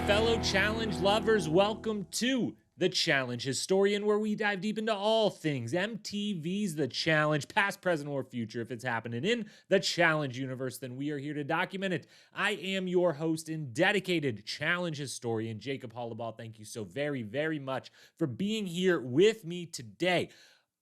fellow challenge lovers. Welcome to The Challenge Historian, where we dive deep into all things MTV's The Challenge, past, present, or future. If it's happening in the Challenge universe, then we are here to document it. I am your host and dedicated challenge historian, Jacob Hollabaugh. Thank you so very, very much for being here with me today.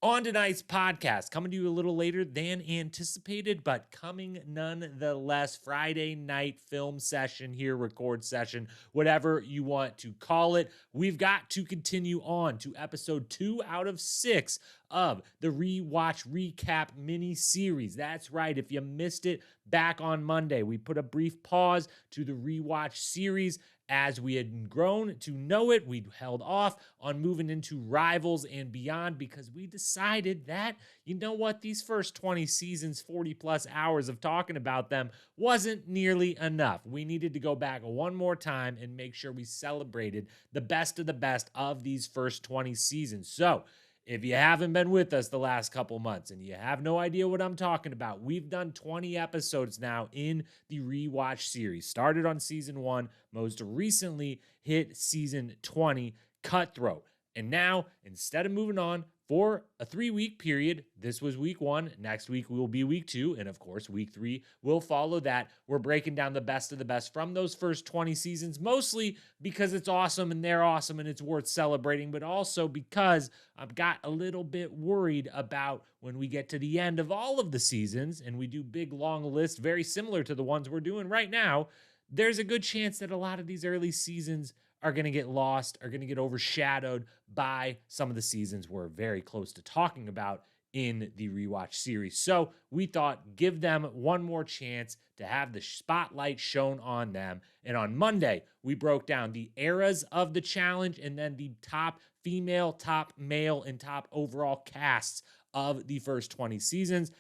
On tonight's podcast, coming to you a little later than anticipated, but coming nonetheless, Friday night film session here, record session, whatever you want to call it. We've got to continue on to episode 2 out of 6 of the Rewatch Recap Mini Series. That's right, if you missed it back on Monday, we put a brief pause to the Rewatch series. As we had grown to know it, we held off on moving into Rivals and Beyond because we decided that, you know what, these first 20 seasons, 40 plus hours of talking about them wasn't nearly enough. We needed to go back one more time and make sure we celebrated the best of the best of these first 20 seasons. So, if you haven't been with us the last couple months and you have no idea what I'm talking about, we've done 20 episodes now in the Rewatch series. Started on season 1, most recently hit season 20, Cutthroat. And now, instead of moving on for a 3-week period, this was week 1, next week will be week 2, and of course, week 3 will follow that. We're breaking down the best of the best from those first 20 seasons, mostly because it's awesome and they're awesome and it's worth celebrating, but also because I've got a little bit worried about when we get to the end of all of the seasons and we do big, long lists, very similar to the ones we're doing right now, there's a good chance that a lot of these early seasons are going to get lost, are going to get overshadowed by some of the seasons we're very close to talking about in the Rewatch series. So we thought, give them one more chance to have the spotlight shown on them. And on Monday, we broke down the eras of the challenge and then the top female, top male, and top overall casts of the first 20 seasons.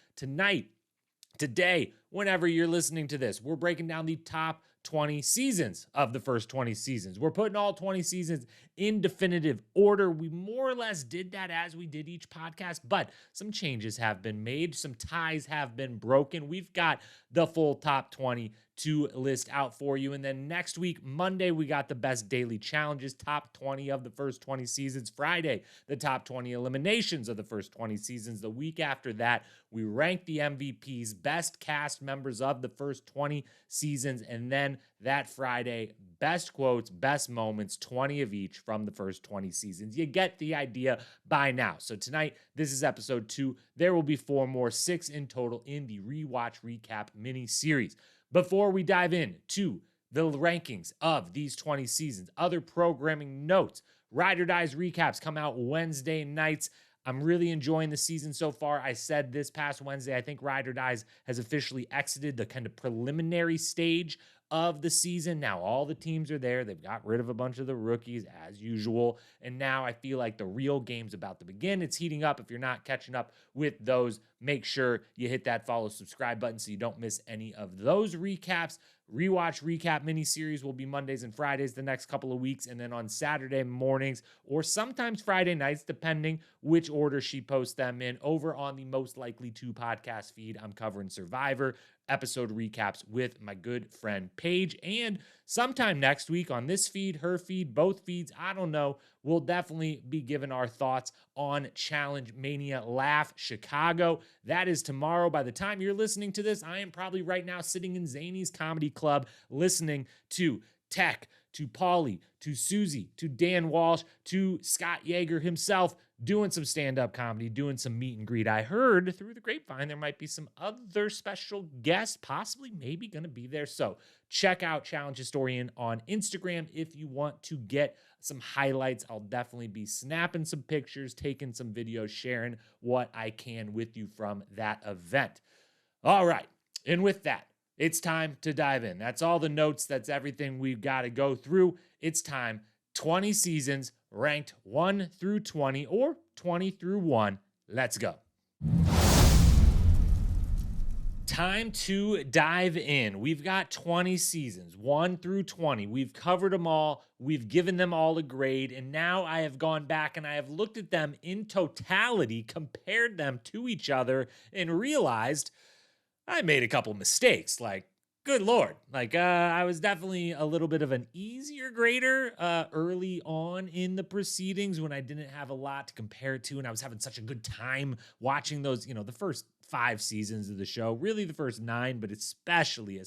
Today, whenever you're listening to this, we're breaking down the top 20 seasons of the first 20 seasons. We're putting all 20 seasons in definitive order. We more or less did that as we did each podcast, but some changes have been made. Some ties have been broken. We've got the full top 20 to list out for you. And then next week, Monday, we got the best daily challenges, top 20 of the first 20 seasons. Friday, the top 20 eliminations of the first 20 seasons. The week after that, we rank the MVPs, best cast members of the first 20 seasons. And then that Friday, best quotes, best moments, 20 of each from the first 20 seasons. You get the idea by now. So tonight, this is episode 2. There will be 4 more, 6 in total in the Rewatch Recap Mini Series. Before we dive in to the rankings of these 20 seasons, other programming notes, Ride or Die's recaps come out Wednesday nights. I'm really enjoying the season so far. I said this past Wednesday, I think Ride or Dies has officially exited the kind of preliminary stage of the season. Now all the teams are there. They've got rid of a bunch of the rookies as usual. And now I feel like the real game's about to begin. It's heating up. If you're not catching up with those, make sure you hit that follow, subscribe button so you don't miss any of those recaps. Rewatch Recap Mini Series will be Mondays and Fridays the next couple of weeks, and then on Saturday mornings or sometimes Friday nights, depending which order she posts them in, over on the Most Likely To podcast feed. I'm covering Survivor episode recaps with my good friend Paige, and sometime next week on this feed, her feed, both feeds, I don't know, we'll definitely be giving our thoughts on Challenge Mania Laugh Chicago. That is tomorrow. By the time you're listening to this, I am probably right now sitting in Zany's Comedy Club listening to Tech, to Paulie, to Susie, to Dan Walsh, to Scott Yeager himself, doing some stand-up comedy, doing some meet and greet. I heard through the grapevine there might be some other special guests, possibly maybe going to be there. So check out Challenge Historian on Instagram if you want to get some highlights. I'll definitely be snapping some pictures, taking some videos, sharing what I can with you from that event. All right, and with that, it's time to dive in. That's all the notes. That's everything we've got to go through. It's time. 20 seasons ranked 1 through 20 or 20 through 1. Let's go. Time to dive in. We've got 20 seasons, 1 through 20. We've covered them all. We've given them all a grade. And now I have gone back and I have looked at them in totality, compared them to each other, and realized I made a couple mistakes. Like, good Lord. Like, I was definitely a little bit of an easier grader early on in the proceedings when I didn't have a lot to compare it to. And I was having such a good time watching those, the first 5 seasons of the show, really the first 9, but especially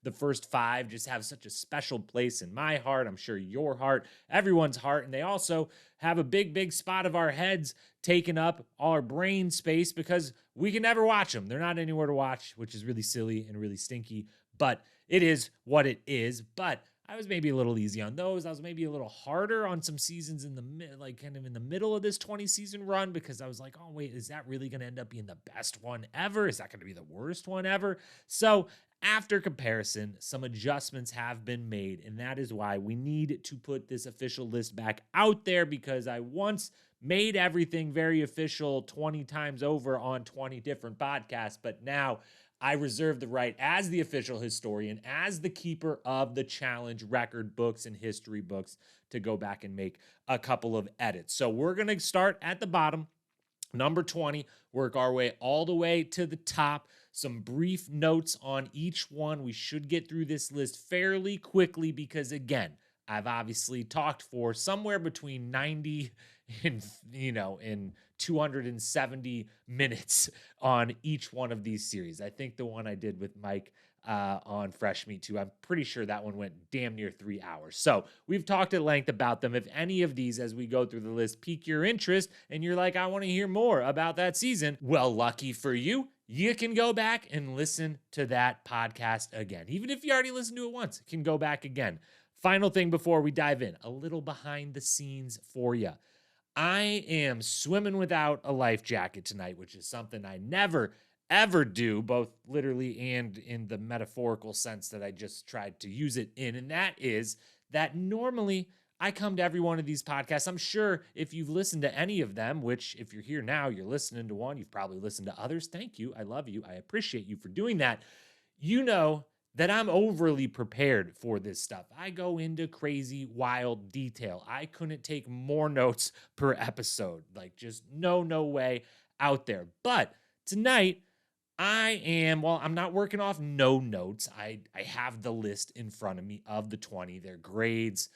the first 5 just have such a special place in my heart. I'm sure your heart, everyone's heart. And they also have a big spot of our heads taken up our brain space because we can never watch them. They're not anywhere to watch, which is really silly and really stinky, but it is what it is. But I was maybe a little easy on those. I was maybe a little harder on some seasons in the kind of in the middle of this 20 season run because I was like, oh wait, is that really going to end up being the best one ever? Is that going to be the worst one ever? So after comparison, some adjustments have been made, and that is why we need to put this official list back out there because I once made everything very official 20 times over on 20 different podcasts, but now I reserve the right as the official historian, as the keeper of the challenge record books and history books to go back and make a couple of edits. So we're going to start at the bottom, number 20, work our way all the way to the top. Some brief notes on each one. We should get through this list fairly quickly because, again, I've obviously talked for somewhere between 90 and 270 minutes on each one of these series. I think the one I did with Mike on Fresh Meat 2, I'm pretty sure that one went damn near 3 hours. So we've talked at length about them. If any of these, as we go through the list, pique your interest and you're like, I want to hear more about that season, well, lucky for you, you can go back and listen to that podcast again. Even if you already listened to it once, you can go back again. Final thing before we dive in, a little behind the scenes for you. I am swimming without a life jacket tonight, which is something I never, ever do, both literally and in the metaphorical sense that I just tried to use it in. And that is that normally I come to every one of these podcasts. I'm sure if you've listened to any of them, which if you're here now, you're listening to one, you've probably listened to others. Thank you. I love you. I appreciate you for doing that. You know that I'm overly prepared for this stuff. I go into crazy, wild detail. I couldn't take more notes per episode. Like just no way out there. But tonight, I'm not working off no notes. I have the list in front of me of the 20, their grades,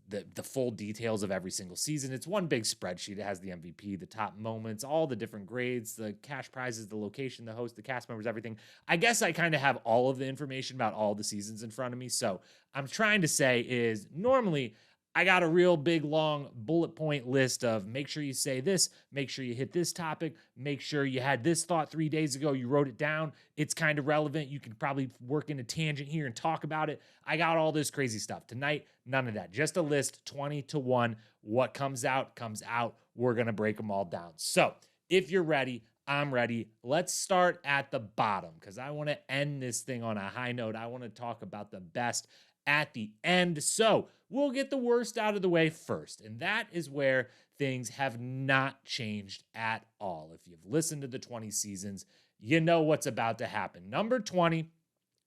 the full details of every single season. It's one big spreadsheet. It has the MVP, the top moments, all the different grades, the cash prizes, the location, the host, the cast members, everything. I guess I kind of have all of the information about all the seasons in front of me. So I'm trying to say is normally I got a real big, long bullet point list of make sure you say this, make sure you hit this topic, make sure you had this thought 3 days ago, you wrote it down, it's kind of relevant, you can probably work in a tangent here and talk about it. I got all this crazy stuff. Tonight, none of that. Just a list, 20 to 1. What comes out, comes out. We're going to break them all down. So if you're ready, I'm ready. Let's start at the bottom because I want to end this thing on a high note. I want to talk about the best at the end. So we'll get the worst out of the way first. And that is where things have not changed at all. If you've listened to the 20 seasons, you know what's about to happen. Number 20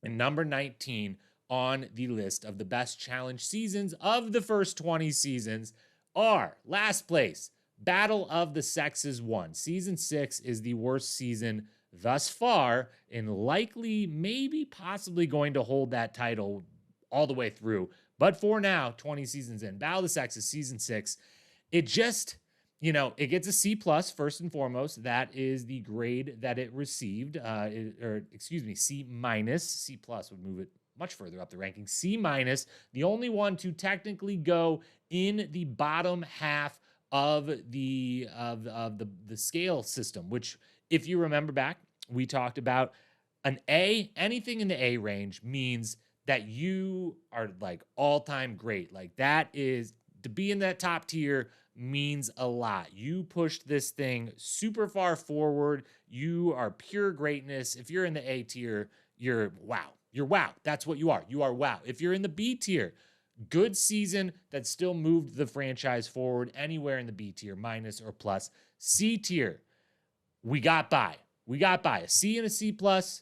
and number 19 on the list of the best challenge seasons of the first 20 seasons are last place, Battle of the Sexes 1. Season 6 is the worst season thus far and likely, maybe, possibly going to hold that title all the way through. But for now, 20 seasons in, Battle of the Sexes, season 6, it just, it gets a C plus first and foremost. That is the grade that it received, C minus. C plus would move it much further up the ranking. C minus, the only one to technically go in the bottom half of the scale system, which, if you remember back, we talked about an A. Anything in the A range means that you are like all-time great. Like that is, to be in that top tier means a lot. You pushed this thing super far forward. You are pure greatness. If you're in the A tier, you're wow. You're wow. That's what you are. You are wow. If you're in the B tier, good season that still moved the franchise forward anywhere in the B tier, minus or plus. C tier, we got by. We got by. A C and a C plus.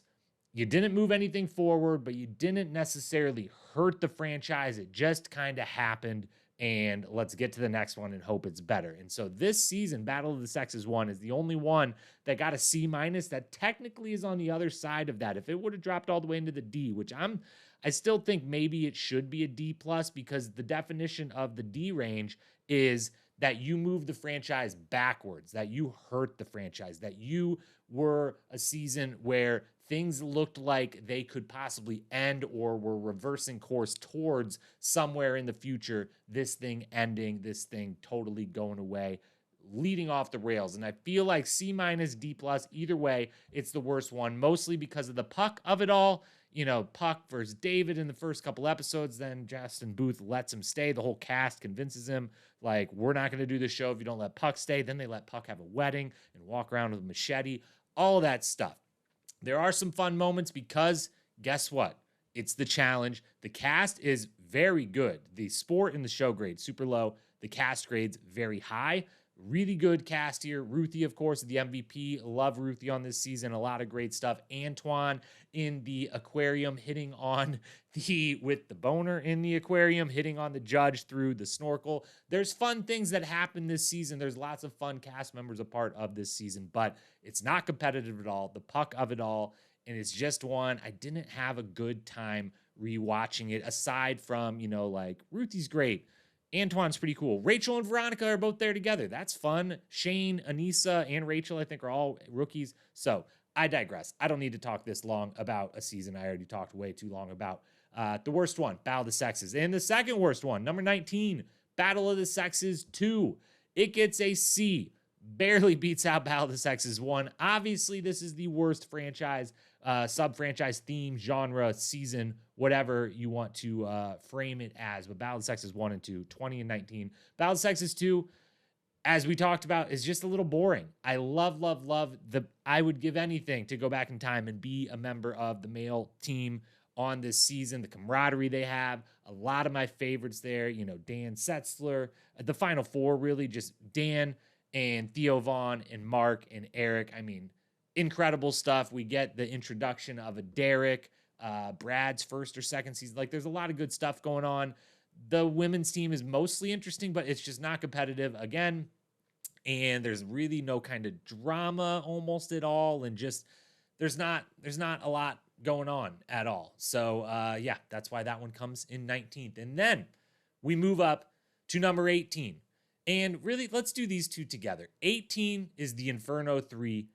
You didn't move anything forward, but you didn't necessarily hurt the franchise. It just kind of happened, and let's get to the next one and hope it's better. And so this season, Battle of the Sexes 1 is the only one that got a C- that technically is on the other side of that. If it would have dropped all the way into the D, which I still think maybe it should be a D plus, because the definition of the D range is that you move the franchise backwards, that you hurt the franchise, that you were a season where things looked like they could possibly end or were reversing course towards somewhere in the future, this thing ending, this thing totally going away, leading off the rails. And I feel like C-, D+, either way, it's the worst one, mostly because of the Puck of it all. You know, Puck versus David in the first couple episodes, then Justin Booth lets him stay. The whole cast convinces him, like, we're not going to do the show if you don't let Puck stay. Then they let Puck have a wedding and walk around with a machete, all of that stuff. There are some fun moments because guess what? It's the challenge. The cast is very good. The sport and the show grade, super low. The cast grades, very high. Really good cast here. Ruthie, of course, the MVP. Love Ruthie on this season. A lot of great stuff. Antoine in the aquarium hitting on with the boner in the aquarium, hitting on the judge through the snorkel. There's fun things that happen this season. There's lots of fun cast members a part of this season, but it's not competitive at all. The Puck of it all. And it's just one. I didn't have a good time rewatching it, aside from, like, Ruthie's great. Antoine's pretty cool. Rachel and Veronica are both there together. That's fun. Shane, Anissa, and Rachel, I think, are all rookies. So I digress. I don't need to talk this long about a season I already talked way too long about. The worst one, Battle of the Sexes. And the second worst one, number 19, Battle of the Sexes 2. It gets a C. Barely beats out Battle of the Sexes 1. Obviously, this is the worst franchise, sub-franchise, theme, genre, season, whatever you want to frame it as. But Battle of the Sexes 1 and 2, 20 and 19. Battle of the Sexes 2, as we talked about, is just a little boring. I love I would give anything to go back in time and be a member of the male team on this season. The camaraderie they have, a lot of my favorites there. Dan Setzler, the final four, really just Dan and Theo Vaughn and Mark and Eric. I mean, incredible stuff. We get the introduction of a Derek, Brad's first or second season. Like, there's a lot of good stuff going on. The women's team is mostly interesting, but it's just not competitive again. And there's really no kind of drama almost at all. And just, there's not a lot going on at all. So yeah, that's why that one comes in 19th. And then we move up to number 18. And really, let's do these two together. 18 is the Inferno 3.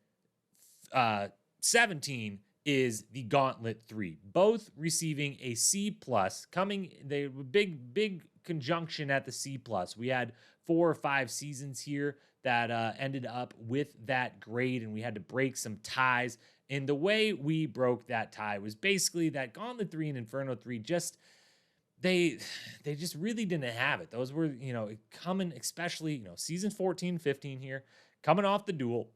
17 is the Gauntlet 3. Both receiving a C+. They were big conjunction at the C+. We had 4 or 5 seasons here that ended up with that grade, and we had to break some ties. And the way we broke that tie was basically that Gauntlet 3 and Inferno 3 just... They just really didn't have it. Those were, coming, especially, season 14, 15 here, coming off the duel.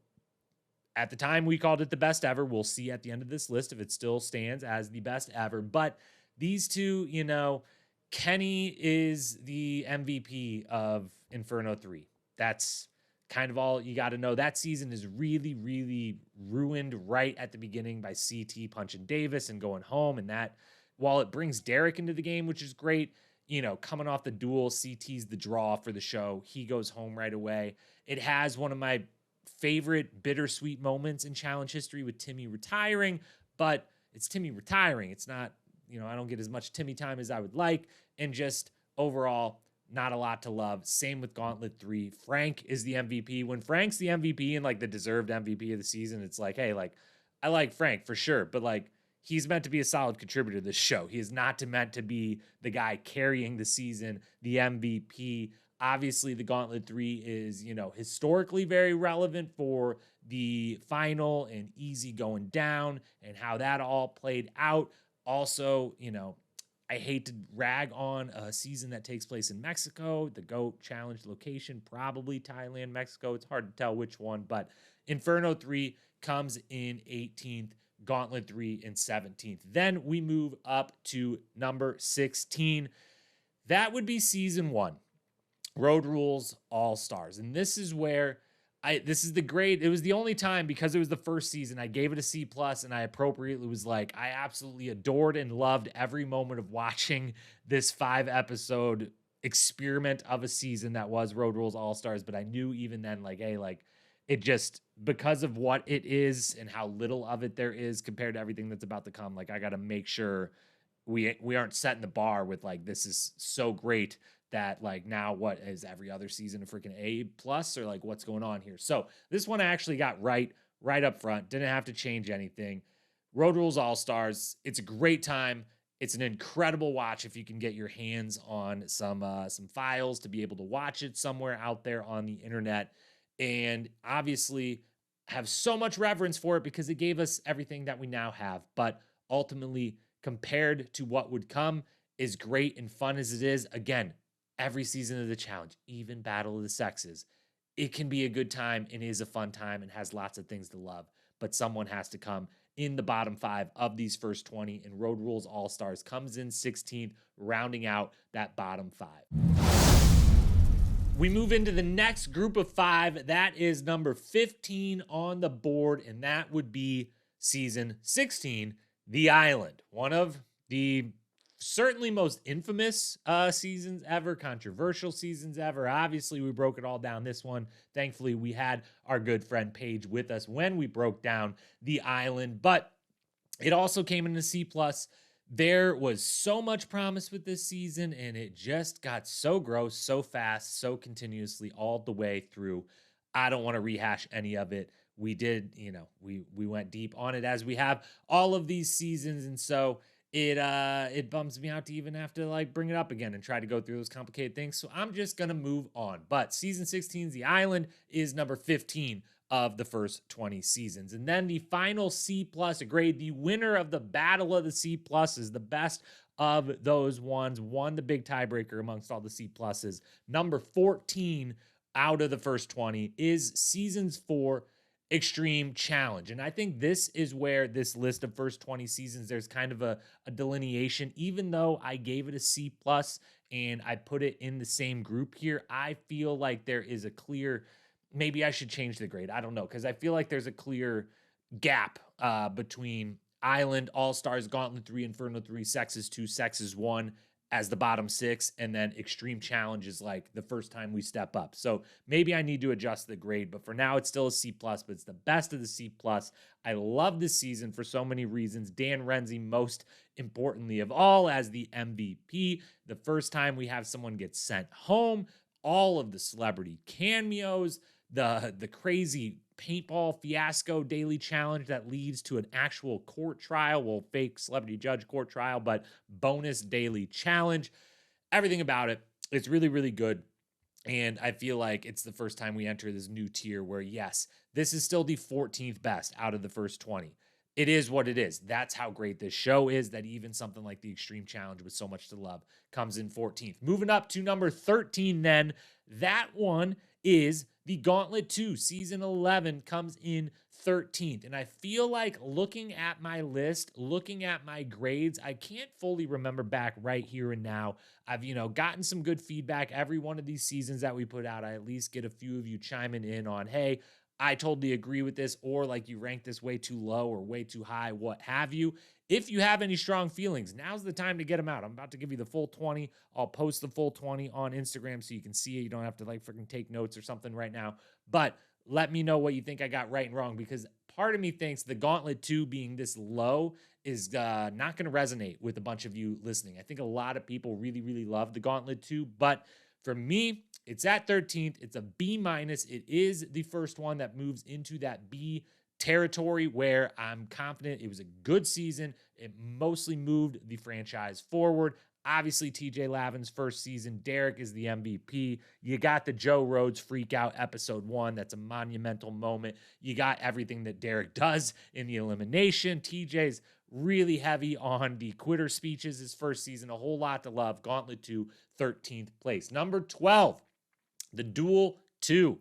At the time, we called it the best ever. We'll see at the end of this list if it still stands as the best ever. But these two, Kenny is the MVP of Inferno 3. That's kind of all you got to know. That season is really, really ruined right at the beginning by CT punching Davis and going home, and that... While it brings Derek into the game, which is great, coming off the duel, CT's the draw for the show. He goes home right away. It has one of my favorite bittersweet moments in challenge history with Timmy retiring, but it's Timmy retiring. It's not, I don't get as much Timmy time as I would like, and just overall, not a lot to love. Same with Gauntlet 3. Frank is the MVP. When Frank's the MVP and, like, the deserved MVP of the season, it's like, hey, like, I like Frank for sure, but, like, he's meant to be a solid contributor to this show. He is not meant to be the guy carrying the season, the MVP. Obviously, the Gauntlet 3 is, historically very relevant for the final and easy going down and how that all played out. Also, I hate to rag on a season that takes place in Mexico. The GOAT Challenge location, probably Thailand, Mexico. It's hard to tell which one, but Inferno 3 comes in 18th. Gauntlet 3 in 17th. Then we move up to number 16. That would be season 1. Road Rules All-Stars. And this is where this is the grade. It was the only time, because it was the first season, I gave it a C+, and I appropriately was like, I absolutely adored and loved every moment of watching this 5-episode experiment of a season that was Road Rules All-Stars, but I knew even then, like, hey, like, it just, because of what it is and how little of it there is compared to everything that's about to come, like, I got to make sure we aren't setting the bar with, like, this is so great that, like, now what is every other season a freaking A plus, or like what's going on here? So this one I actually got right up front. Didn't have to change anything. Road Rules All-Stars. It's a great time. It's an incredible watch if you can get your hands on some files to be able to watch it somewhere out there on the internet. And obviously have so much reverence for it because it gave us everything that we now have. But ultimately, compared to what would come, is great and fun as it is. Again, every season of the challenge, even Battle of the Sexes, it can be a good time and is a fun time and has lots of things to love. But someone has to come in the bottom 5 of these first 20, and Road Rules All-Stars comes in 16th, rounding out that bottom 5. We move into the next group of 5. That is number 15 on the board, and that would be season 16, The Island. One of the certainly most infamous seasons ever, controversial seasons ever. Obviously, we broke it all down this one. Thankfully, we had our good friend Paige with us when we broke down The Island, but it also came in a C+. There was so much promise with this season, and it just got so gross, so fast, so continuously all the way through. I don't want to rehash any of it. We did, we went deep on it as we have all of these seasons, and so it bums me out to even have to like bring it up again and try to go through those complicated things. So I'm just gonna move on. But season 16's The Island is number 15 of the first 20 seasons. And then the final C+ grade, the winner of the Battle of the C+ is the best of those ones, won the big tiebreaker amongst all the C+. Number 14 out of the first 20 is seasons 4 Extreme Challenge. And I think this is where this list of first 20 seasons, there's kind of a delineation. Even though I gave it a C+ and I put it in the same group here, I feel like there is a clear, maybe I should change the grade. I don't know, because I feel like there's a clear gap between Island, All-Stars, Gauntlet 3, Inferno 3, Sexes 2, Sexes 1 as the bottom 6, and then Extreme Challenge is like the first time we step up. So maybe I need to adjust the grade, but for now it's still a C+, but it's the best of the C+. I love this season for so many reasons. Dan Renzi, most importantly of all, as the MVP. The first time we have someone get sent home, all of the celebrity cameos, the crazy paintball fiasco daily challenge that leads to an actual court trial, well, fake celebrity judge court trial, but bonus daily challenge. Everything about it, it's really, really good. And I feel like it's the first time we enter this new tier where, yes, this is still the 14th best out of the first 20. It is what it is. That's how great this show is, that even something like the Extreme Challenge with so much to love comes in 14th. Moving up to number 13 then, that one is the Gauntlet 2, Season 11 comes in 13th. And I feel like looking at my list, looking at my grades, I can't fully remember back right here and now. I've, gotten some good feedback every one of these seasons that we put out. I at least get a few of you chiming in on, hey, I totally agree with this, or like you rank this way too low or way too high, what have you. If you have any strong feelings, now's the time to get them out. I'm about to give you the full 20. I'll post the full 20 on Instagram so you can see it. You don't have to like freaking take notes or something right now. But let me know what you think I got right and wrong, because part of me thinks the Gauntlet 2 being this low is not going to resonate with a bunch of you listening. I think a lot of people really, really love the Gauntlet 2, but for me, it's at 13th. It's a B-. It is the first one that moves into that B territory where I'm confident it was a good season. It mostly moved the franchise forward. Obviously, TJ Lavin's first season, Derek is the MVP. You got the Joe Rhodes Freak Out episode 1. That's a monumental moment. You got everything that Derek does in the elimination. TJ's really heavy on the quitter speeches his first season. A whole lot to love. Gauntlet 2, 13th place. Number 12, the Duel 2.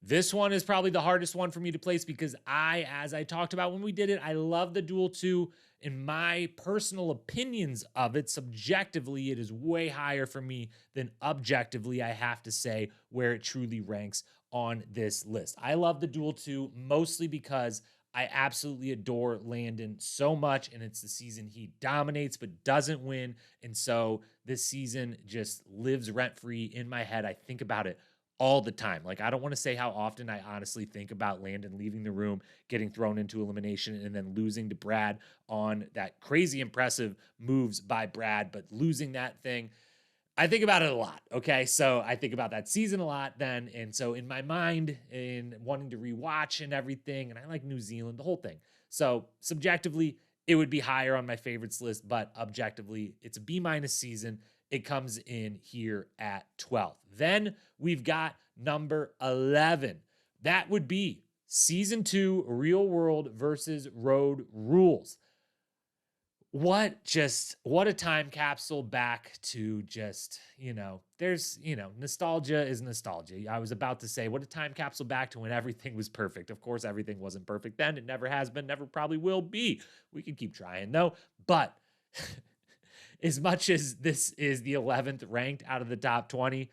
This one is probably the hardest one for me to place because as I talked about when we did it, I love the Duel 2. In my personal opinions of it, subjectively, it is way higher for me than objectively, I have to say, where it truly ranks on this list. I love the Duel 2 mostly because I absolutely adore Landon so much, and it's the season he dominates but doesn't win. And so this season just lives rent-free in my head. I think about it all the time. Like, I don't want to say how often I honestly think about Landon leaving the room, getting thrown into elimination, and then losing to Brad on that crazy impressive moves by Brad, but losing that thing. I think about it a lot. Okay. So I think about that season a lot then. And so in my mind, in wanting to rewatch and everything, and I like New Zealand, the whole thing. So subjectively, it would be higher on my favorites list, but objectively, it's a B- season. It comes in here at 12th. Then we've got number 11. That would be season 2, Real World versus Road Rules. What a time capsule back to just, there's, nostalgia is nostalgia. I was about to say, what a time capsule back to when everything was perfect. Of course, everything wasn't perfect then. It never has been, never probably will be. We can keep trying though. But as much as this is the 11th ranked out of the top 20,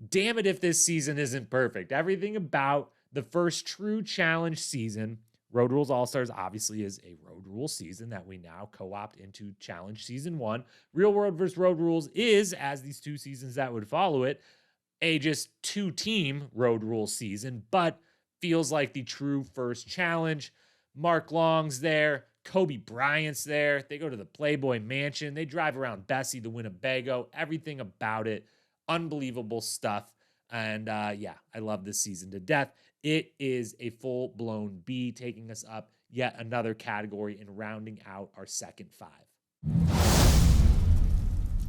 damn it if this season isn't perfect. Everything about the first true challenge season, Road Rules All-Stars obviously is a Road Rule season that we now co-opt into Challenge Season 1. Real World versus Road Rules is, as these 2 seasons that would follow it, a just 2-team Road Rule season, but feels like the true first challenge. Mark Long's there. Kobe Bryant's there. They go to the Playboy Mansion. They drive around Bessie, the Winnebago. Everything about it. Unbelievable stuff. And I love this season to death. It is a full-blown B, taking us up yet another category and rounding out our second 5.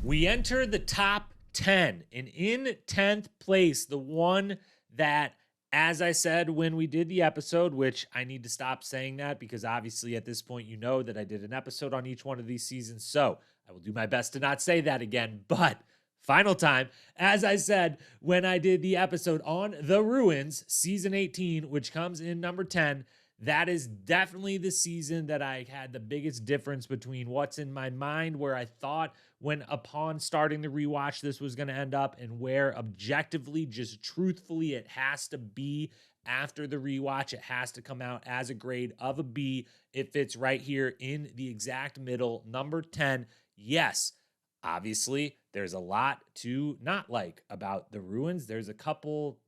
We enter the top 10, and in 10th place, the one that, as I said when we did the episode, which I need to stop saying that because obviously at this point you know that I did an episode on each one of these seasons, so I will do my best to not say that again, but final time, as I said when I did the episode on The Ruins, season 18, which comes in number 10, that is definitely the season that I had the biggest difference between what's in my mind, where I thought when upon starting the rewatch this was going to end up, and where objectively, just truthfully, it has to be after the rewatch. It has to come out as a grade of a B. It fits right here in the exact middle, number 10. Yes, obviously, there's a lot to not like about The Ruins. There's a couple,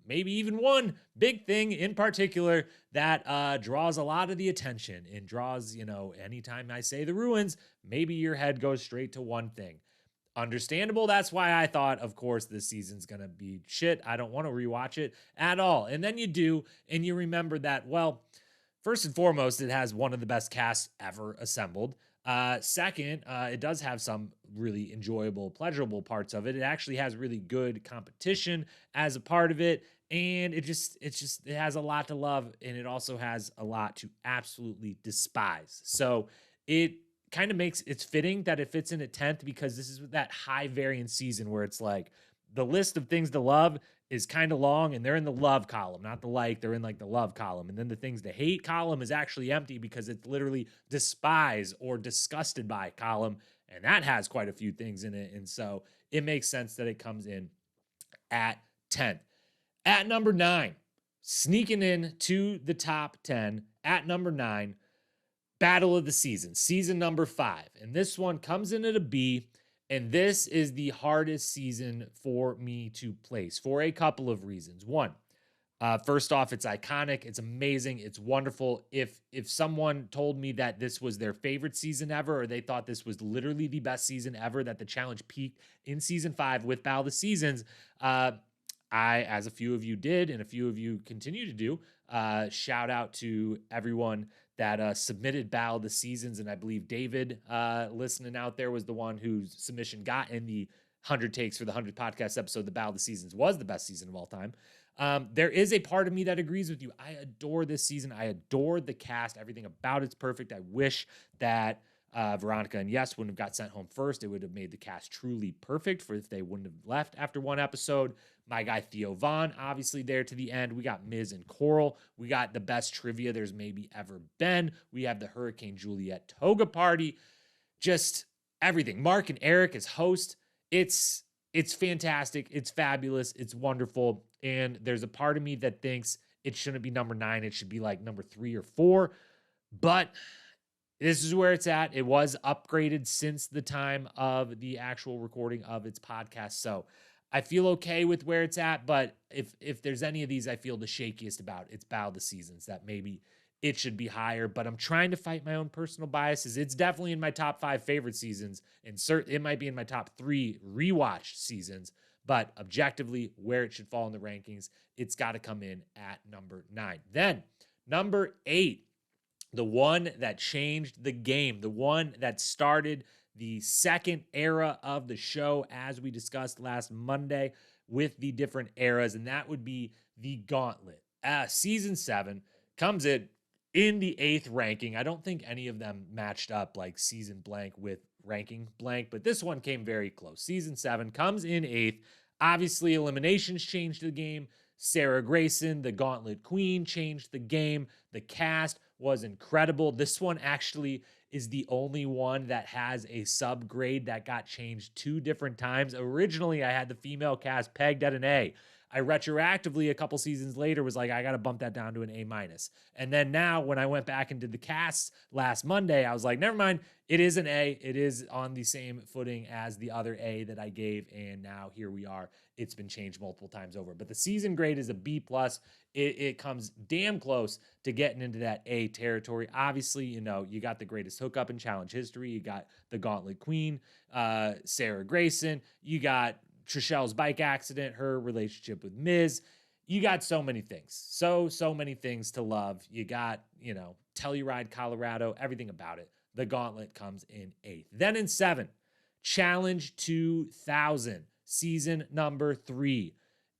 maybe even one big thing in particular that draws a lot of the attention and draws, anytime I say The Ruins, maybe your head goes straight to one thing. Understandable. That's why I thought, of course, this season's going to be shit. I don't want to rewatch it at all. And then you do, and you remember that, well, first and foremost, it has one of the best casts ever assembled. Second, it does have some really enjoyable, pleasurable parts of it. It actually has really good competition as a part of it. And it has a lot to love. And it also has a lot to absolutely despise. So it kind of it's fitting that it fits in at 10th, because this is that high variance season where it's like the list of things to love is kind of long, and they're in the love column, not the like. They're in like the love column. And then the things to hate column is actually empty because it's literally despise or disgusted by column. And that has quite a few things in it. And so it makes sense that it comes in at 10th. At number 9, sneaking in to the top 10 at number 9, Battle of the Season, season number 5. And this one comes in at a B. And this is the hardest season for me to place for a couple of reasons. One, first off, it's iconic. It's amazing. It's wonderful. If someone told me that this was their favorite season ever, or they thought this was literally the best season ever, that the challenge peaked in season 5 with Battle of the Seasons, I, as a few of you did, and a few of you continue to do, shout out to everyone that submitted Battle of the Seasons. And I believe David, listening out there, was the one whose submission got in the 100 takes for the 100th podcast episode. The Battle of the Seasons was the best season of all time. There is a part of me that agrees with you. I adore this season. I adore the cast. Everything about it's perfect. I wish that Veronica and Yes wouldn't have got sent home first. It would have made the cast truly perfect for if they wouldn't have left after one episode. My guy Theo Vaughn, obviously there to the end. We got Miz and Coral. We got the best trivia there's maybe ever been. We have the Hurricane Juliet toga party. Just everything. Mark and Eric as host. It's fantastic. It's fabulous. It's wonderful. And there's a part of me that thinks it shouldn't be number 9. It should be like number 3 or 4. But this is where it's at. It was upgraded since the time of the actual recording of its podcast. So I feel okay with where it's at. But if there's any of these I feel the shakiest about, it's Battle of the Seasons, that maybe it should be higher. But I'm trying to fight my own personal biases. It's definitely in my top 5 favorite seasons. And it might be in my top 3 rewatch seasons. But objectively, where it should fall in the rankings, it's got to come in at number 9. Then number 8. The one that changed the game, the one that started the second era of the show, as we discussed last Monday with the different eras, and that would be the Gauntlet. Season 7 comes in the 8th ranking. I don't think any of them matched up like season blank with ranking blank, but this one came very close. Season 7 comes in 8th. Obviously, eliminations changed the game. Sarah Grayson, the Gauntlet Queen, changed the game. The cast was incredible. This one actually is the only one that has a subgrade that got changed 2 different times. Originally, I had the female cast pegged at an A. I retroactively, a couple seasons later, was like, I got to bump that down to an A-. And then now, when I went back and did the casts last Monday, I was like, never mind, it is an A. It is on the same footing as the other A that I gave, and now here we are. It's been changed multiple times over. But the season grade is a B+. It comes damn close to getting into that A territory. Obviously, you got the greatest hookup in challenge history. You got the Gauntlet Queen, Sarah Grayson. You got Trishelle's bike accident, her relationship with Miz. You got so many things. So many things to love. You got, Telluride, Colorado, everything about it. The Gauntlet comes in 8th. Then in 7th, Challenge 2000, season number 3.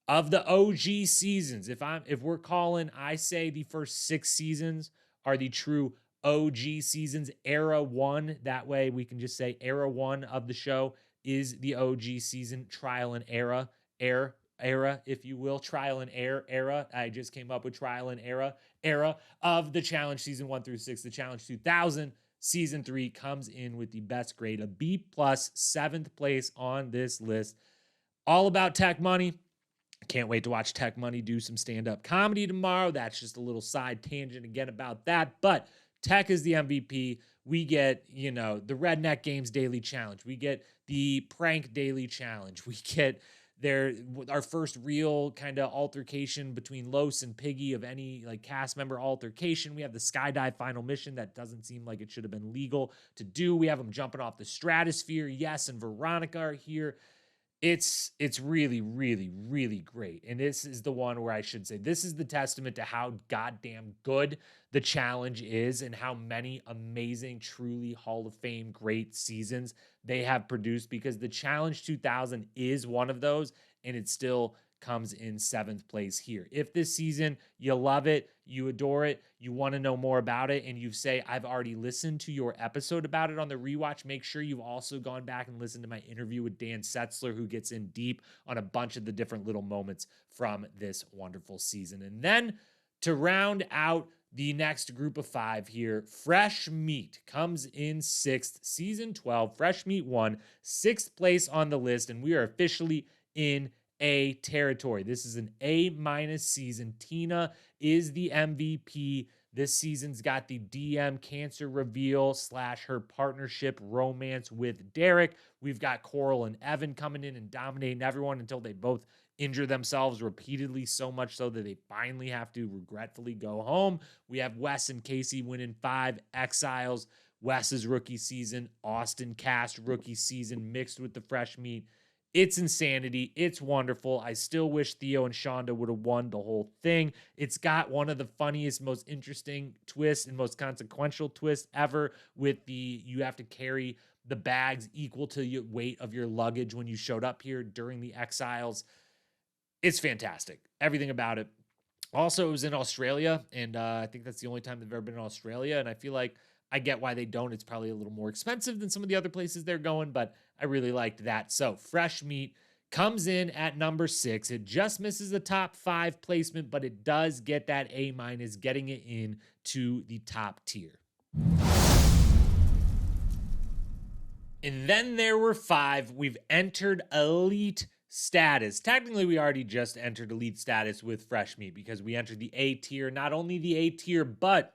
Of the OG seasons, if we're calling, I say the first 6 seasons are the true OG seasons, era 1. That way we can just say era 1 of the show is the OG season, trial and era, if you will, trial and era. I just came up with trial and era of the Challenge season 1 through 6. The Challenge 2000 season 3 comes in with the best grade, a B+, 7th place on this list. All about Tech Money. Can't wait to watch Tech Money do some stand-up comedy tomorrow. That's just a little side tangent again about that. But Tech is the MVP. We get, the Redneck Games Daily Challenge. We get the Prank Daily Challenge. We get our first real kind of altercation between Los and Piggy of any cast member altercation. We have the Skydive final mission that doesn't seem like it should have been legal to do. We have them jumping off the stratosphere. Yes, and Veronica are here. It's really, really, really great. And this is the one where I should say this is the testament to how goddamn good the challenge is and how many amazing, truly Hall of Fame great seasons they have produced, because the Challenge 2000 is one of those, and it still comes in 7th place here. If this season you love it, you adore it, you want to know more about it, and you say, I've already listened to your episode about it on the rewatch, make sure you've also gone back and listened to my interview with Dan Setzler, who gets in deep on a bunch of the different little moments from this wonderful season. And then to round out the next group of 5 here, Fresh Meat comes in 6th, season 12. Fresh Meat 1, 6th place on the list, and we are officially in A territory. This is an A- season. Tina is the MVP. This season's got the DM cancer reveal / her partnership romance with Derek. We've got Coral and Evan coming in and dominating everyone until they both injure themselves repeatedly, so much so that they finally have to regretfully go home. We have Wes and Casey winning 5 Exiles. Wes's rookie season, Austin Cast rookie season mixed with the Fresh Meat. It's insanity. It's wonderful. I still wish Theo and Shonda would have won the whole thing. It's got one of the funniest, most interesting twists and most consequential twists ever with you have to carry the bags equal to the weight of your luggage when you showed up here during the Exiles. It's fantastic. Everything about it. Also, it was in Australia, and I think that's the only time they've ever been in Australia, and I feel like I get why they don't. It's probably a little more expensive than some of the other places they're going, but I really liked that. So Fresh Meat comes in at number 6. It just misses the top 5 placement, but it does get that A-, getting it in to the top tier. And then there were 5. We've entered Elite status. Technically, we already just entered elite status with fresh meat because we entered the A tier. Not only the A tier, but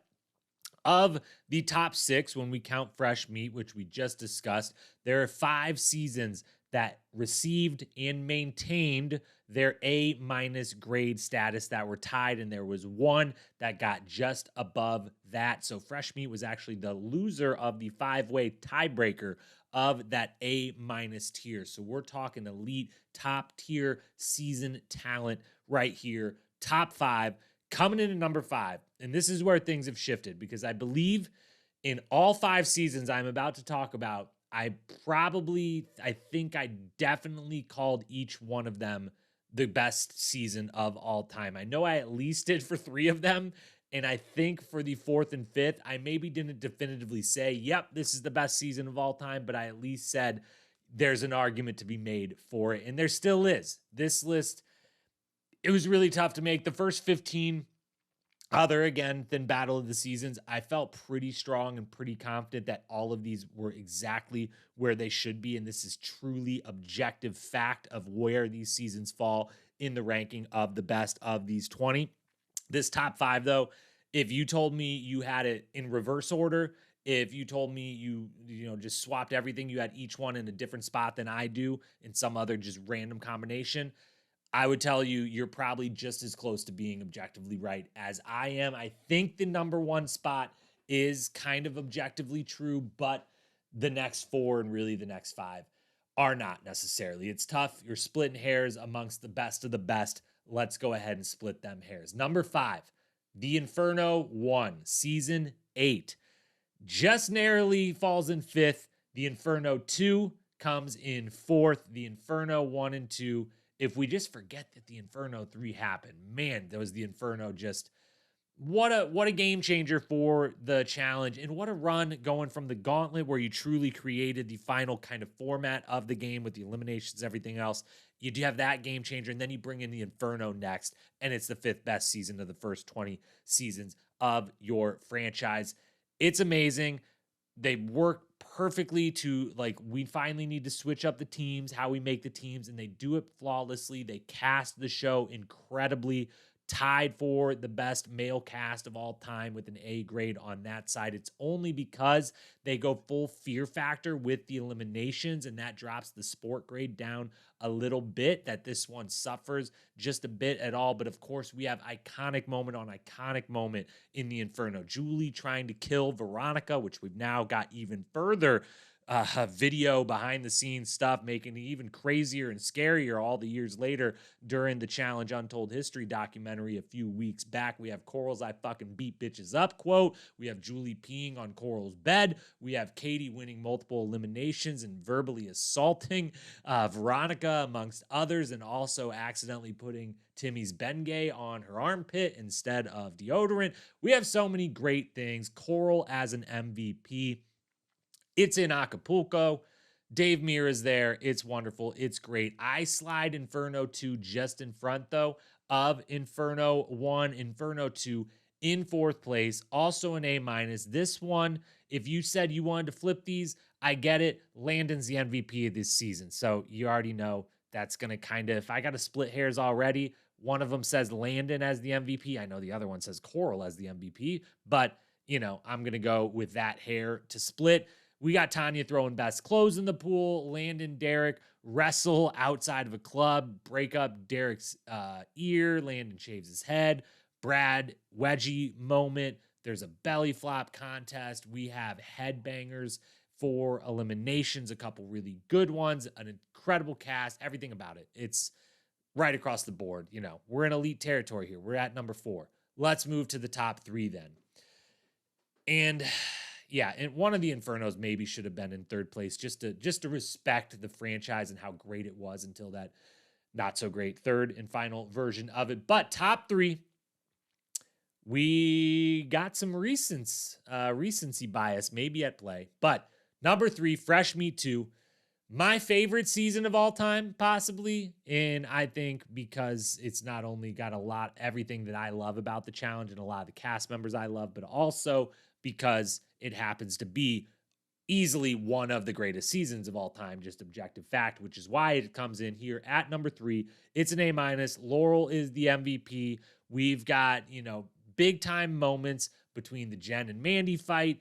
of the top 6, when we count fresh meat, which we just discussed, there are 5 seasons that received and maintained their A- grade status that were tied, and there was one that got just above that. So fresh meat was actually the loser of the 5-way tiebreaker of that A- tier. So we're talking elite top tier season talent right here. Top 5 coming in at number 5. And this is where things have shifted, because I believe in all 5 seasons I'm about to talk about, I think I definitely called each one of them the best season of all time. I know I at least did for 3 of them. And I think for the 4th and 5th, I maybe didn't definitively say, yep, this is the best season of all time, but I at least said there's an argument to be made for it. And there still is. This list, it was really tough to make. The first 15, other again than Battle of the Seasons, I felt pretty strong and pretty confident that all of these were exactly where they should be. And this is truly objective fact of where these seasons fall in the ranking of the best of these 20. This top 5, though, if you told me you had it in reverse order, if you told me you just swapped everything, you had each one in a different spot than I do in some other just random combination, I would tell you you're probably just as close to being objectively right as I am. I think the number 1 spot is kind of objectively true, but the next 4 and really the next 5 are not necessarily. It's tough. You're splitting hairs amongst the best of the best. Let's go ahead and split them hairs. Number 5, The Inferno 1, Season 8. Just narrowly falls in 5th. The Inferno 2 comes in 4th. The Inferno 1 and 2. If we just forget that the Inferno 3 happened, man, there was the Inferno just what a game changer for the challenge, and what a run going from the gauntlet where you truly created the final kind of format of the game with the eliminations, everything else. You do have that game changer, and then you bring in the Inferno next, and it's the 5th best season of the first 20 seasons of your franchise. It's amazing. They work perfectly to, like, we finally need to switch up the teams, how we make the teams, and they do it flawlessly. They cast the show incredibly, tied for the best male cast of all time with an A grade on that side. It's only because they go full fear factor with the eliminations, and that drops the sport grade down a little bit, that this one suffers just a bit at all. But of course, we have iconic moment on iconic moment in the Inferno. Julie trying to kill Veronica, which we've now got even further video behind the scenes stuff, making it even crazier and scarier all the years later during the Challenge Untold History documentary a few weeks back. We have Coral's "I fucking beat bitches up" quote. We have Julie peeing on Coral's bed. We have Katie winning multiple eliminations and verbally assaulting Veronica, amongst others, and also accidentally putting Timmy's Bengay on her armpit instead of deodorant. We have so many great things. Coral as an MVP. It's in Acapulco. Dave Mir is there. It's wonderful. It's great. I slide Inferno 2 just in front, though, of Inferno 1. Inferno 2 in 4th place, also an A-. This one, if you said you wanted to flip these, I get it. Landon's the MVP of this season. So you already know that's going to kind of, if I got to split hairs already, one of them says Landon as the MVP. I know the other one says Coral as the MVP, but, I'm going to go with that hair to split. We got Tanya throwing best clothes in the pool. Landon, Derek wrestle outside of a club, break up Derek's ear. Landon shaves his head. Brad, wedgie moment. There's a belly flop contest. We have headbangers for eliminations, a couple really good ones, an incredible cast, everything about it. It's right across the board. We're in elite territory here. We're at number 4. Let's move to the top 3 then. And yeah, and one of the Infernos maybe should have been in 3rd place just to respect the franchise and how great it was until that not so great 3rd and final version of it. But top 3, we got some recency bias maybe at play. But number 3, Fresh Meat 2, my favorite season of all time, possibly. And I think because it's not only got everything that I love about the challenge and a lot of the cast members I love, but also because it happens to be easily one of the greatest seasons of all time, just objective fact, which is why it comes in here at number 3. It's an A-. Laurel is the MVP. We've got, big time moments between the Jen and Mandy fight,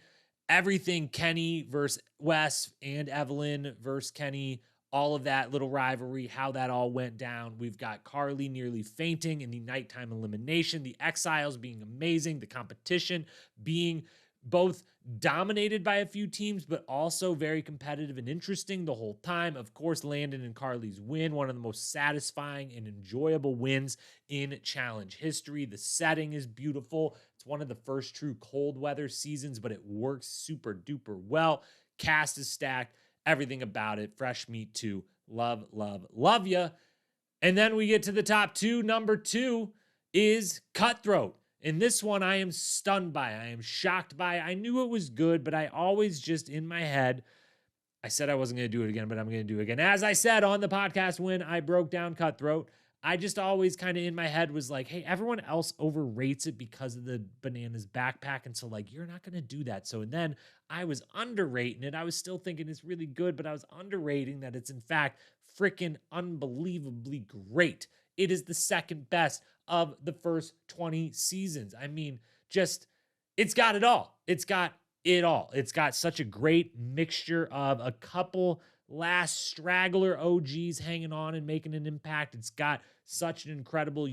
everything Kenny versus Wes and Evelyn versus Kenny, all of that little rivalry, how that all went down. We've got Carly nearly fainting in the nighttime elimination, the Exiles being amazing, the competition being both dominated by a few teams, but also very competitive and interesting the whole time. Of course, Landon and Carly's win, one of the most satisfying and enjoyable wins in challenge history. The setting is beautiful. It's one of the first true cold weather seasons, but it works super duper well. Cast is stacked, everything about it. Fresh meat too. Love, love, love ya. And then we get to the top 2. Number 2 is Cutthroat. And this one I am stunned by. I am shocked by. I knew it was good, but I always just in my head, I said I wasn't going to do it again, but I'm going to do it again. As I said on the podcast when I broke down Cutthroat, I just always kind of in my head was like, hey, everyone else overrates it because of the bananas backpack. And so like, you're not going to do that. So, and then I was underrating it. I was still thinking it's really good, but I was underrating that it's in fact freaking unbelievably great. It is the second best of the first 20 seasons. I mean, just, it's got it all. It's got it all. It's got such a great mixture of a couple last straggler OGs hanging on and making an impact. It's got such an incredible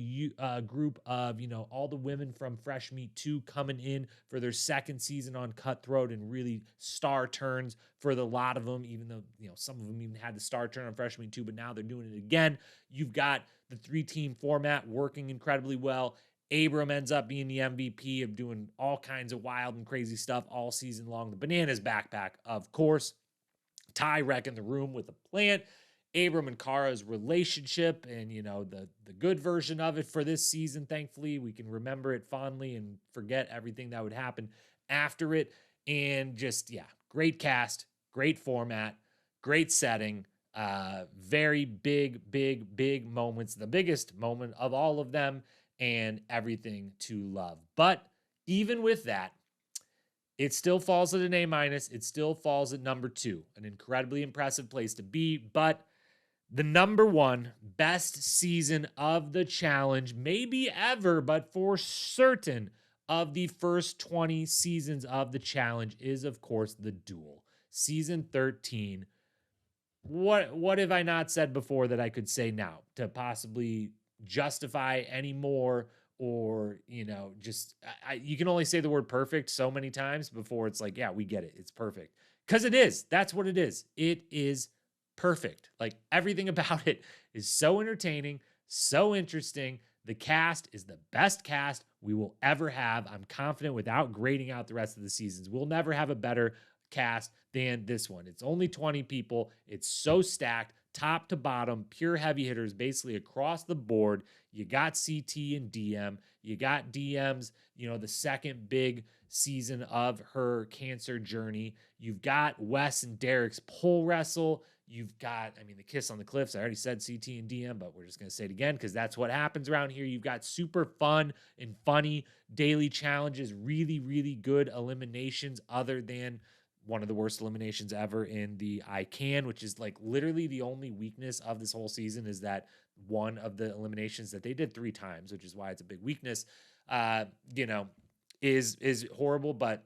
group of, all the women from Fresh Meat 2 coming in for their second season on Cutthroat and really star turns for the lot of them, even though, some of them even had the star turn on Fresh Meat 2, but now they're doing it again. You've got the 3-team format working incredibly well. Abram ends up being the MVP of doing all kinds of wild and crazy stuff all season long. The bananas backpack, of course. Ty wrecking the room with a plant. Abram and Kara's relationship and, the good version of it for this season. Thankfully, we can remember it fondly and forget everything that would happen after it. And just, great cast, great format, great setting. Very big moments. The biggest moment of all of them and everything to love. But even with that, it still falls at an A-. It still falls at number 2. An incredibly impressive place to be. But the number 1 best season of the challenge, maybe ever, but for certain, of the first 20 seasons of the challenge is, of course, The Duel. Season 13. What have I not said before that I could say now to possibly justify any more? Or, just you can only say the word perfect so many times before it's like, yeah, we get it. It's perfect. Because it is. That's what it is. It is perfect. Like everything about it is so entertaining, so interesting. The cast is the best cast we will ever have. I'm confident without grading out the rest of the seasons. We'll never have a better cast than this one. It's only 20 people. It's so stacked, top to bottom, pure heavy hitters, basically across the board. You got CT and DM. You got DM's, the second big season of her cancer journey. You've got Wes and Derek's pole wrestle. You've got, the kiss on the cliffs. I already said CT and DM, but we're just going to say it again because that's what happens around here. You've got super fun and funny daily challenges, really, really good eliminations other than one of the worst eliminations ever in the I Can, which is like literally the only weakness of this whole season is that one of the eliminations that they did 3 times, which is why it's a big weakness, is horrible. But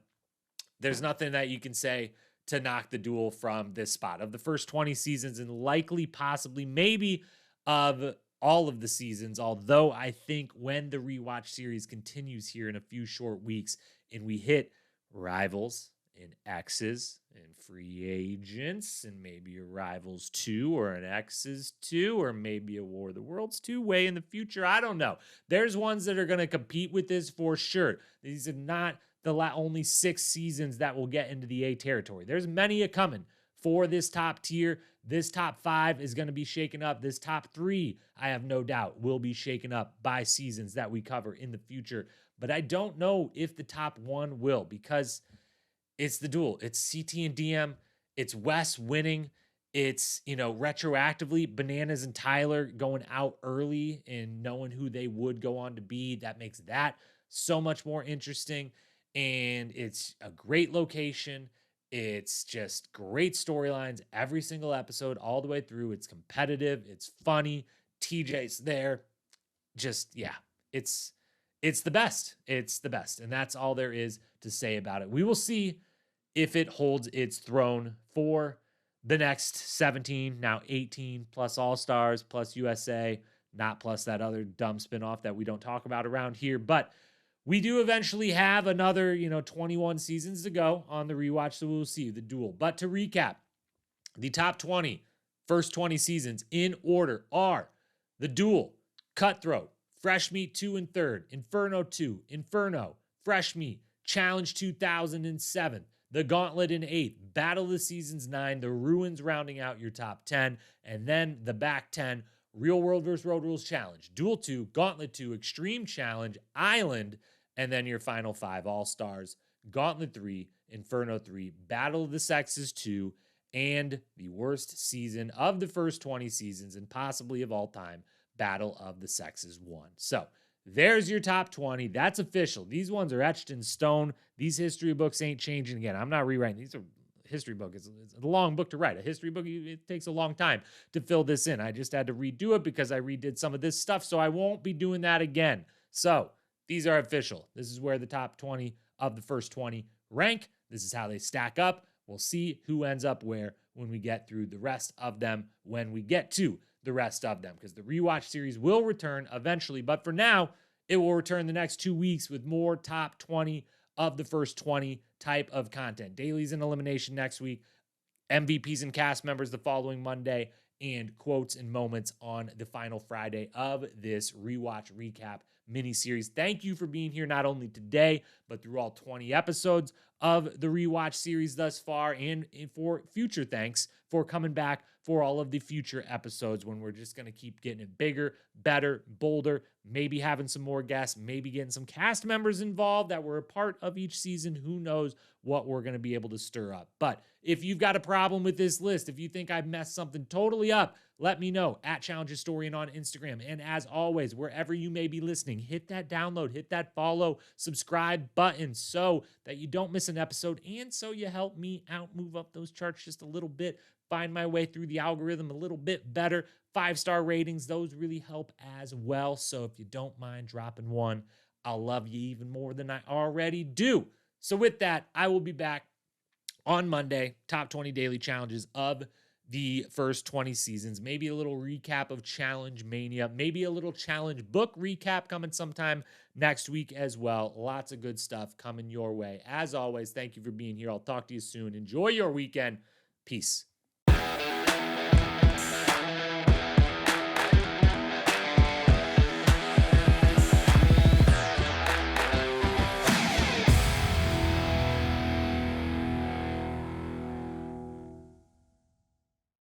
there's nothing that you can say to knock The Duel from this spot. Of the first 20 seasons and likely, possibly, maybe of all of the seasons, although I think when the rewatch series continues here in a few short weeks and we hit Rivals and X's and Free Agents and maybe a Rivals 2 or an X's 2 or maybe a War of the Worlds 2 way in the future. I don't know. There's ones that are going to compete with this for sure. These are not the only 6 seasons that will get into the A territory. There's many a coming for this top tier. This top 5 is going to be shaken up. This top 3, I have no doubt, will be shaken up by seasons that we cover in the future. But I don't know if the top 1 will, because it's The Duel. It's CT and DM. It's Wes winning. It's, retroactively Bananas and Tyler going out early and knowing who they would go on to be. That makes that so much more interesting. And it's a great location. It's just great storylines every single episode, all the way through. It's competitive, it's funny. TJ's there. Just, yeah, it's it's the best. It's the best. And that's all there is to say about it. We will see if it holds its throne for the next 17, now 18 plus All Stars plus USA, not plus that other dumb spinoff that we don't talk about around here. But we do eventually have another, 21 seasons to go on the rewatch. So we'll see the duel. But to recap, the top 20, first 20 seasons in order are the duel, Cutthroat, Fresh Meat 2 and 3rd, Inferno 2, Inferno, Fresh Meat, Challenge 2007, The Gauntlet in 8th, Battle of the Seasons 9, The Ruins rounding out your top 10, and then the back 10, Real World vs. Road Rules Challenge, Duel 2, Gauntlet 2, Extreme Challenge, Island, and then your final 5 All Stars, Gauntlet 3, Inferno 3, Battle of the Sexes 2, and the worst season of the first 20 seasons and possibly of all time, Battle of the Sexes 1. So there's your top 20. That's official. These ones are etched in stone. These history books ain't changing again. I'm not rewriting. These are history book. It's a long book to write. A history book, it takes a long time to fill this in. I just had to redo it because I redid some of this stuff, so I won't be doing that again. So these are official. This is where the top 20 of the first 20 rank. This is how they stack up. We'll see who ends up where when we get through the rest of them, when we get to the rest of them, because the rewatch series will return eventually. But for now, it will return the next 2 weeks with more top 20 of the first 20 type of content. Dailies and elimination next week, MVPs and cast members the following Monday, and quotes and moments on the final Friday of this rewatch recap mini series. Thank you for being here not only today, but through all 20 episodes of the rewatch series thus far, and for future thanks for coming back for all of the future episodes when we're just going to keep getting it bigger, better, bolder, maybe having some more guests, maybe getting some cast members involved that were a part of each season. Who knows what we're going to be able to stir up. But if you've got a problem with this list, if you think I've messed something totally up, let me know at Challenge Historian on Instagram. And as always, wherever you may be listening, hit that download, hit that follow, subscribe button so that you don't miss an episode, and so you help me out, move up those charts just a little bit, find my way through the algorithm a little bit better. 5-star ratings, those really help as well. So if you don't mind dropping one, I'll love you even more than I already do. So with that, I will be back on Monday, top 20 daily challenges of the first 20 seasons, maybe a little recap of Challenge Mania, maybe a little challenge book recap coming sometime next week as well. Lots of good stuff coming your way. As always, thank you for being here. I'll talk to you soon. Enjoy your weekend. Peace.